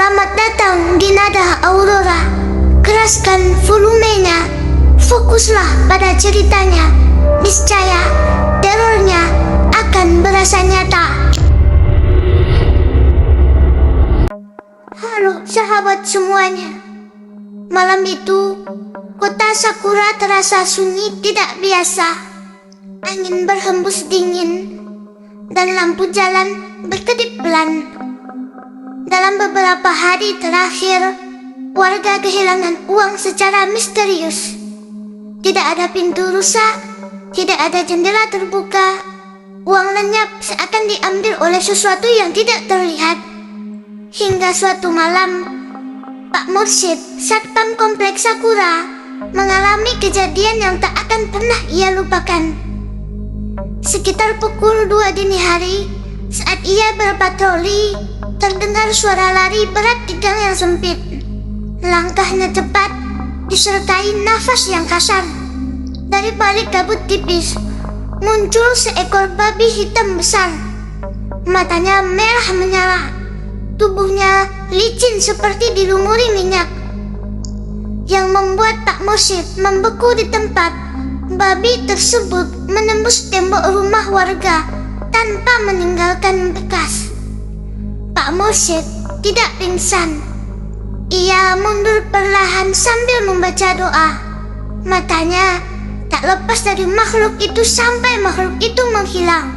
Selamat datang di Nada Aurora. Keraskan volumenya, fokuslah pada ceritanya. Niscaya terornya akan berasa nyata. Halo sahabat semuanya. Malam itu, kota Sakura terasa sunyi tidak biasa. Angin berhembus dingin dan lampu jalan berkedip pelan. Dalam beberapa hari terakhir, warga kehilangan uang secara misterius. Tidak ada pintu rusak, tidak ada jendela terbuka. Uang lenyap seakan diambil oleh sesuatu yang tidak terlihat. Hingga suatu malam, Pak Mursyid, Satpam Kompleks Sakura, mengalami kejadian yang tak akan pernah ia lupakan. Sekitar pukul 2 dini hari, saat ia berpatroli, terdengar suara lari berat di gang yang sempit. Langkahnya cepat, disertai nafas yang kasar. Dari balik kabut tipis, muncul seekor babi hitam besar. Matanya merah menyala, tubuhnya licin seperti dilumuri minyak. Yang membuat Pak Mursyid membeku di tempat, babi tersebut menembus tembok rumah warga tanpa meninggalkan bekas. Pak Mursyid tidak pingsan. Ia mundur perlahan sambil membaca doa. Matanya tak lepas dari makhluk itu sampai makhluk itu menghilang.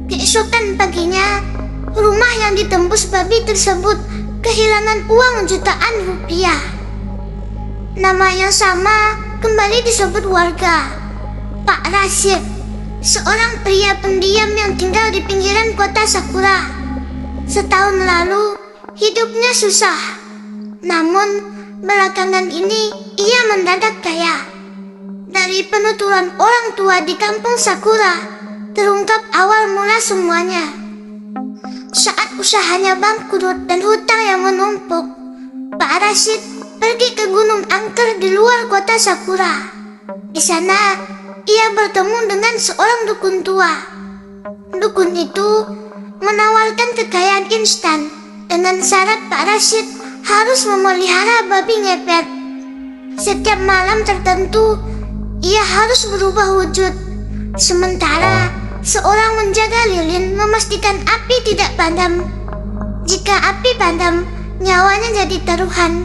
Keesokan paginya, rumah yang ditembus babi tersebut kehilangan uang jutaan rupiah. Nama yang sama kembali disebut warga, Pak Rashid, seorang pria pendiam yang tinggal di pinggiran kota Sakura. Setahun lalu, hidupnya susah. Namun, belakangan ini ia mendadak kaya. Dari penuturan orang tua di kampung Sakura, terungkap awal mula semuanya. Saat usahanya bangkrut dan hutang yang menumpuk, Pak Rashid pergi ke Gunung Angker di luar kota Sakura. Di sana, ia bertemu dengan seorang dukun tua. Dukun itu menawarkan kekayaan instan dengan syarat Pak Rashid harus memelihara babi ngepet. Setiap malam tertentu, ia harus berubah wujud. Sementara seorang menjaga lilin memastikan api tidak padam. Jika api padam, nyawanya jadi taruhan.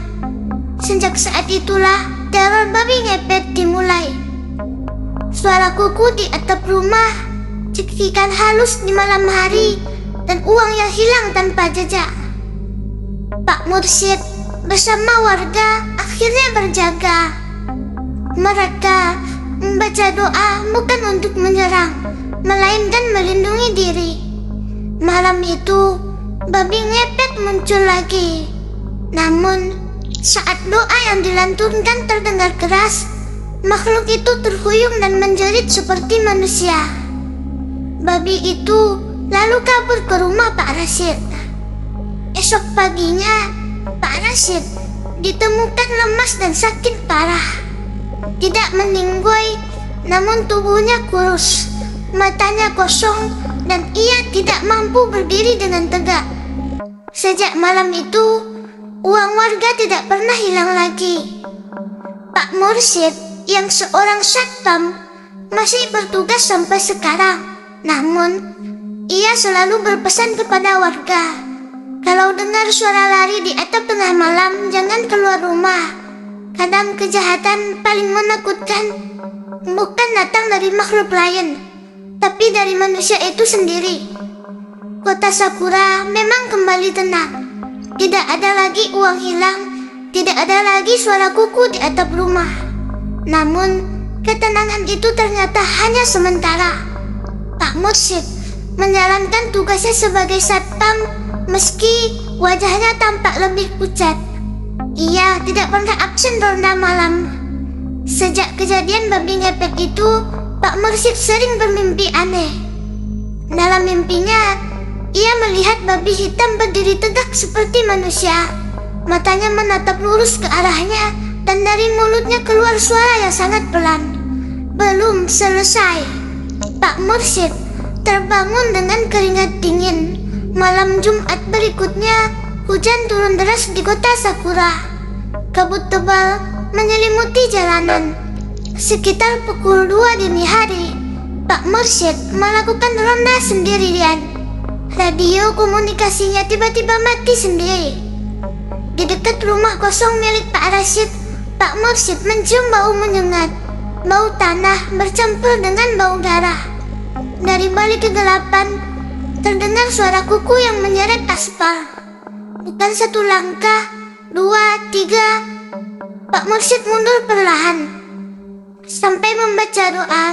Sejak saat itulah teror babi ngepet dimulai. Suara kuku di atap rumah, cekikan halus di malam hari, dan uang yang hilang tanpa jejak. Pak Mursyid bersama warga akhirnya berjaga. Mereka membaca doa bukan untuk menyerang, melainkan melindungi diri. Malam itu, babi ngepet muncul lagi. Namun, saat doa yang dilantunkan terdengar keras, makhluk itu terhuyung dan menjerit seperti manusia. Babi itu lalu kabur ke rumah Pak Rashid. Esok paginya, Pak Rashid ditemukan lemas dan sakit parah. Tidak meninggoy, namun tubuhnya kurus, matanya kosong, dan ia tidak mampu berdiri dengan tegak. Sejak malam itu, uang warga tidak pernah hilang lagi. Pak Mursyid yang seorang satpam masih bertugas sampai sekarang. Namun, ia selalu berpesan kepada warga, kalau dengar suara lari di atap tengah malam, jangan keluar rumah. Kadang kejahatan paling menakutkan bukan datang dari makhluk lain, tapi dari manusia itu sendiri. Kota Sakura memang kembali tenang. Tidak ada lagi uang hilang, tidak ada lagi suara kuku di atap rumah. Namun, ketenangan itu ternyata hanya sementara. Pak Mursyid menjalankan tugasnya sebagai satpam meski wajahnya tampak lebih pucat. Ia tidak pernah absen ronda malam. Sejak kejadian babi ngepet itu, Pak Mursyid sering bermimpi aneh. Dalam mimpinya, ia melihat babi hitam berdiri tegak seperti manusia. Matanya menatap lurus ke arahnya dan dari mulutnya keluar suara yang sangat pelan. Belum selesai, Pak Mursyid terbangun dengan keringat dingin. Malam Jumat berikutnya, hujan turun deras di kota Sakura. Kabut tebal menyelimuti jalanan. Sekitar pukul 2 dini hari, Pak Mursyid melakukan ronda sendirian. Radio komunikasinya tiba-tiba mati sendiri. Di dekat rumah kosong milik Pak Rashid, Pak Mursyid mencium bau menyengat. Bau tanah bercampur dengan bau darah. Dari balik kegelapan, terdengar suara kuku yang menyeret aspal. Bukan satu langkah, 2, 3, Pak Mursyid mundur perlahan sampai membaca doa.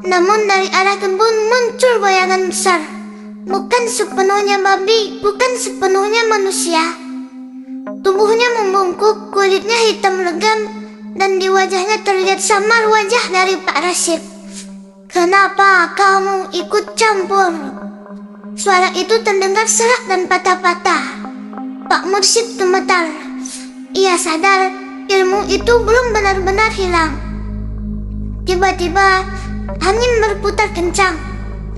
Namun dari arah kebun muncul bayangan besar. Bukan sepenuhnya babi, bukan sepenuhnya manusia. Tubuhnya membungkuk, kulitnya hitam legam, dan di wajahnya terlihat samar wajah dari Pak Rashid. "Kenapa kamu ikut campur?" Suara itu terdengar serak dan patah-patah. Pak Mursyid gemetar. Ia sadar ilmu itu belum benar-benar hilang. Tiba-tiba angin berputar kencang.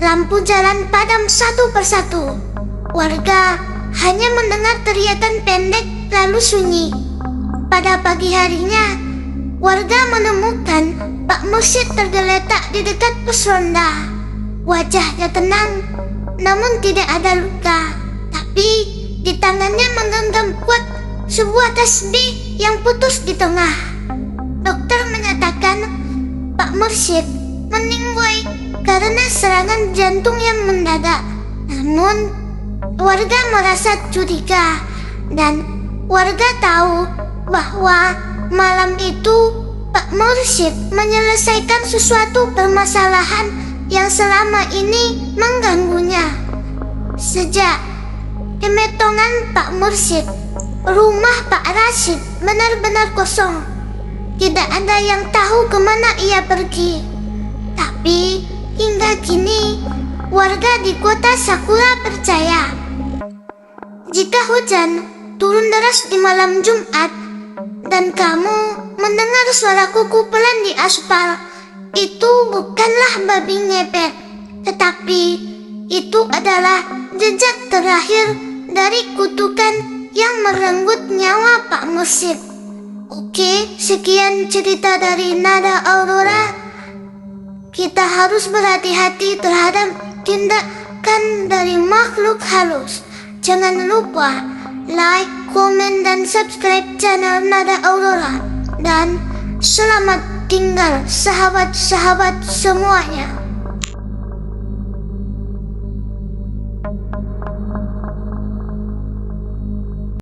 Lampu jalan padam satu persatu. Warga hanya mendengar teriakan pendek lalu sunyi. Pada pagi harinya, warga menemukan Pak Mursyid tergeletak di dekat pos ronda. Wajahnya tenang, namun tidak ada luka. Tapi di tangannya menggenggam kuat sebuah tasbih yang putus di tengah. Dokter menyatakan Pak Mursyid meninggoy karena serangan jantung yang mendadak. Namun warga merasa curiga, dan warga tahu bahwa malam itu Pak Mursyid menyelesaikan sesuatu permasalahan yang selama ini mengganggunya. Sejak kemetongan Pak Mursyid, rumah Pak Rashid benar-benar kosong. Tidak ada yang tahu kemana ia pergi. Tapi hingga kini, warga di kota Sakura percaya jika hujan turun deras di malam Jumat dan kamu mendengar suara kuku pelan di aspal, itu bukanlah babi ngepet, tetapi itu adalah jejak terakhir dari kutukan yang merenggut nyawa Pak Mursyid. Oke, sekian cerita dari Nada Aurora. Kita harus berhati-hati terhadap tindakan dari makhluk halus. Jangan lupa like, komen, dan subscribe channel Nada Aurora. Dan selamat tinggal sahabat-sahabat semuanya.